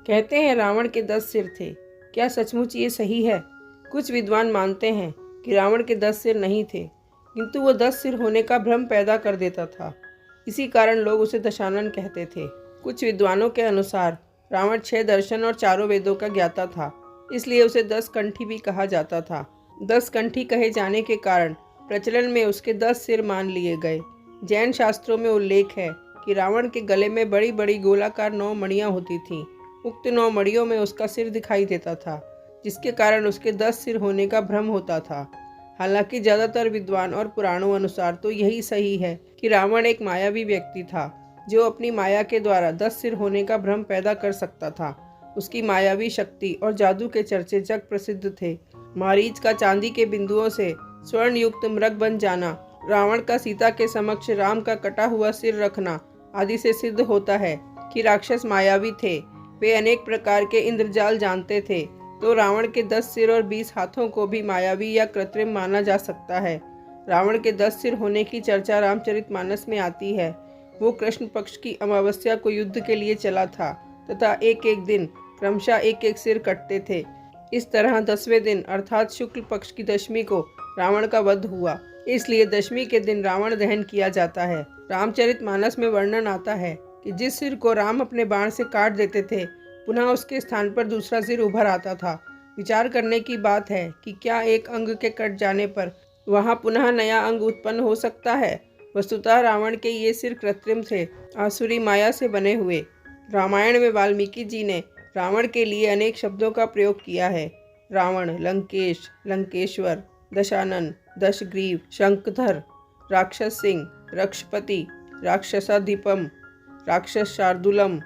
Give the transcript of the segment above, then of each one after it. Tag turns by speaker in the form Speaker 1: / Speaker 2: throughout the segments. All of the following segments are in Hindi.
Speaker 1: कहते हैं रावण के 10 सिर थे। क्या सचमुच ये सही है? कुछ विद्वान मानते हैं कि रावण के 10 सिर नहीं थे, किंतु वो 10 सिर होने का भ्रम पैदा कर देता था। इसी कारण लोग उसे दशानन कहते थे। कुछ विद्वानों के अनुसार रावण 6 दर्शन और चारों वेदों का ज्ञाता था, इसलिए उसे 10 कंठी भी कहा जाता था। 10 कंठी कहे जाने के कारण प्रचलन में उसके 10 सिर मान लिए गए। जैन शास्त्रों में उल्लेख है कि रावण के गले में बड़ी बड़ी गोलाकार 9 मणियाँ होती थीं। उक्त 9 मणियों में उसका सिर दिखाई देता था, जिसके कारण उसके 10 सिर होने का भ्रम होता था। हालांकि ज़्यादातर विद्वान और पुराणों अनुसार तो यही सही है कि रावण एक मायावी व्यक्ति था, जो अपनी माया के द्वारा 10 सिर होने का भ्रम पैदा कर सकता था। उसकी मायावी शक्ति और जादू के चर्चे जग प्रसिद्ध थे। मारीच का चांदी के बिंदुओं से स्वर्ण युक्त मृग बन जाना, रावण का सीता के समक्ष राम का कटा हुआ सिर रखना आदि से सिद्ध होता है कि राक्षस मायावी थे। वे अनेक प्रकार के इंद्रजाल जानते थे, तो रावण के 10 सिर और 20 हाथों को भी मायावी या कृत्रिम माना जा सकता है। रावण के 10 सिर होने की चर्चा रामचरितमानस में आती है। वो कृष्ण पक्ष की अमावस्या को युद्ध के लिए चला था तथा एक एक दिन क्रमशः एक एक सिर कटते थे। इस तरह 10वें दिन अर्थात शुक्ल पक्ष की दशमी को रावण का वध हुआ, इसलिए दशमी के दिन रावण दहन किया जाता है। रामचरितमानस में वर्णन आता है कि जिस सिर को राम अपने बाण से काट देते थे, पुनः उसके स्थान पर दूसरा सिर उभर आता था। विचार करने की बात है कि क्या एक अंग के कट जाने पर वहां पुनः नया अंग उत्पन्न हो सकता है। वस्तुतः रावण के ये सिर कृत्रिम थे, आसुरी माया से बने हुए। रामायण में वाल्मीकि जी ने रावण के लिए अनेक शब्दों का प्रयोग किया है। रावण, लंकेश, लंकेश्वर, दशानन, दशग्रीव, शंखधर, राक्षस सिंह, रक्षपति, राक्षसाधिपम, राक्षस शार्दूलम,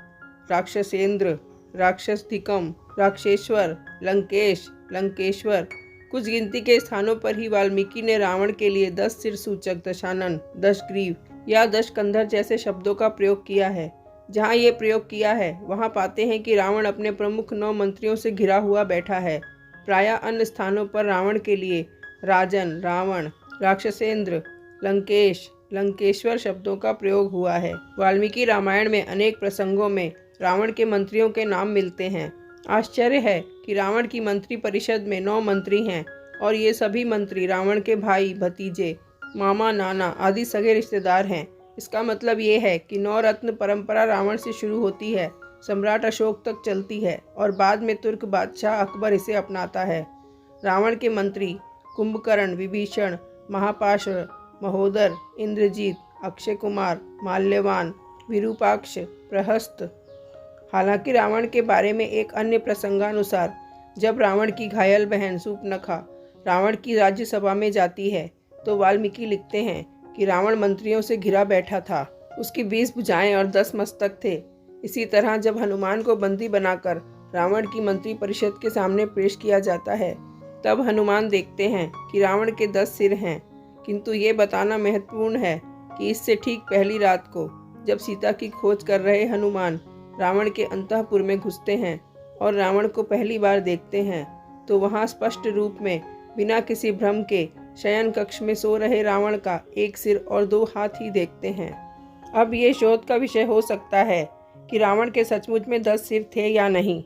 Speaker 1: राक्षसेंद्र, राक्षसधिकम, राक्षेश्वर, लंकेश, लंकेश्वर। कुछ गिनती के स्थानों पर ही वाल्मीकि ने रावण के लिए 10 सिर सूचक दशानन, दशग्रीव या दशकंधर जैसे शब्दों का प्रयोग किया है। जहाँ ये प्रयोग किया है वहाँ पाते हैं कि रावण अपने प्रमुख 9 मंत्रियों से घिरा हुआ बैठा है। प्रायः अन्य स्थानों पर रावण के लिए राजन, रावण, राक्षसेंद्र, लंकेश, लंकेश्वर शब्दों का प्रयोग हुआ है। वाल्मीकि रामायण में अनेक प्रसंगों में रावण के मंत्रियों के नाम मिलते हैं। आश्चर्य है कि रावण की मंत्री परिषद में 9 मंत्री हैं और ये सभी मंत्री रावण के भाई, भतीजे, मामा, नाना आदि सगे रिश्तेदार हैं। इसका मतलब ये है कि 9 रत्न परंपरा रावण से शुरू होती है, सम्राट अशोक तक चलती है और बाद में तुर्क बादशाह अकबर इसे अपनाता है। रावण के मंत्री कुंभकर्ण, विभीषण, महापाश, महोदर, इंद्रजीत, अक्षय कुमार, माल्यवान, विरूपाक्ष, प्रहस्त। हालांकि रावण के बारे में एक अन्य प्रसंगानुसार जब रावण की घायल बहन सूर्पनखा रावण की राज्यसभा में जाती है, तो वाल्मीकि लिखते हैं कि रावण मंत्रियों से घिरा बैठा था। उसकी 20 भुजाएं और 10 मस्तक थे। इसी तरह जब हनुमान को बंदी बनाकर रावण की मंत्री परिषद के सामने पेश किया जाता है, तब हनुमान देखते हैं कि रावण के 10 सिर हैं। किंतु ये बताना महत्वपूर्ण है कि इससे ठीक पहली रात को जब सीता की खोज कर रहे हनुमान रावण के अंतःपुर में घुसते हैं और रावण को पहली बार देखते हैं, तो वहाँ स्पष्ट रूप में बिना किसी भ्रम के शयन कक्ष में सो रहे रावण का 1 सिर और 2 हाथ ही देखते हैं। अब ये शोध का विषय हो सकता है कि रावण के सचमुच में 10 सिर थे या नहीं।